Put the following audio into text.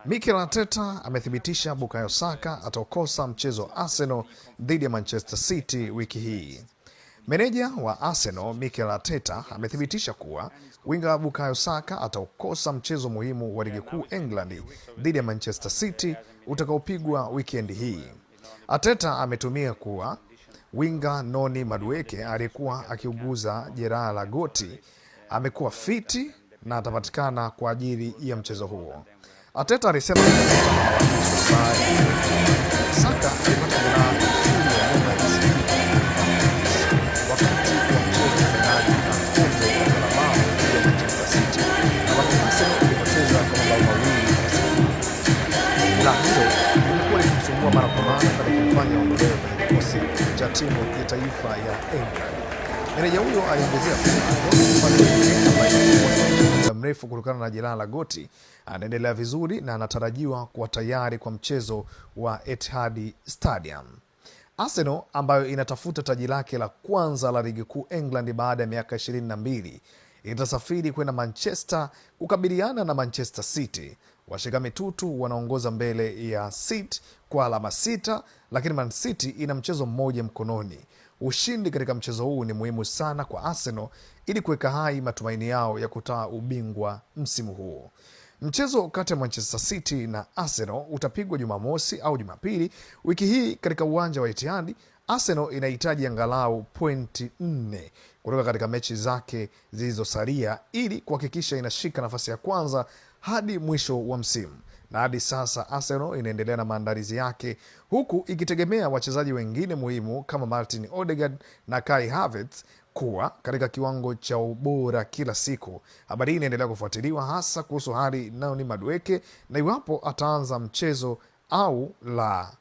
Mikel Arteta amethibitisha Bukayo Saka atakosa mchezo wa Arsenal dhidi ya Manchester City wiki hii. Meneja wa Arsenal Mikel Arteta amethibitisha kuwa winga Bukayo Saka atakosa mchezo muhimu wa ligi kuu England dhidi ya Manchester City utakaopigwa weekend hii. Arteta ametumia kuwa winga Noni Madueke aliyekuwa akiuguza jeraha la goti amekuwa fiti na atapatikana kwa ajili ya mchezo huo. Arteta alisema Saka alipata jeraha wakati wa mchezo finali na kombe la Carabao ya Manchester City na Arsenal ilipoteza kwa mabao mawili na hilo lilikuwa likimsumbua mara kwa mara na likimfanya aondolewe kwenye kikosi cha timu ya taifa ya England. Meneja huyo aliongezea kuwa muda mrefu kutokana na jeraha la goti anaendelea vizuri na anatarajiwa kuwa tayari kwa mchezo wa Etihad Stadium. Arsenal ambayo inatafuta taji lake la kwanza la ligi kuu England baada ya miaka 22 itasafiri kwenda Manchester kukabiliana na Manchester City. Washika mitutu wanaongoza mbele ya City kwa alama 6, lakini Man City ina mchezo mmoja mkononi. Ushindi katika mchezo huu ni muhimu sana kwa Arsenal ili kuweka hai matumaini yao ya kutoa ubingwa msimu huu. Mchezo kati ya Manchester City na Arsenal utapigwa Jumamosi au Jumapili wiki hii katika uwanja wa Etihad. Arsenal inahitaji angalau pointi 4 kutoka katika mechi zake zilizosalia ili kuhakikisha inashika nafasi ya kwanza hadi mwisho wa msimu. Na hadi sasa Arsenal inaendelea na maandalizi yake huku ikitegemea wachezaji wengine muhimu kama Martin Odegaard na Kai Havertz kuwa katika kiwango cha ubora kila siku. Habari hii inaendelea kufuatiliwa hasa kuhusu hali Noni Madueke na iwapo ataanza mchezo au la.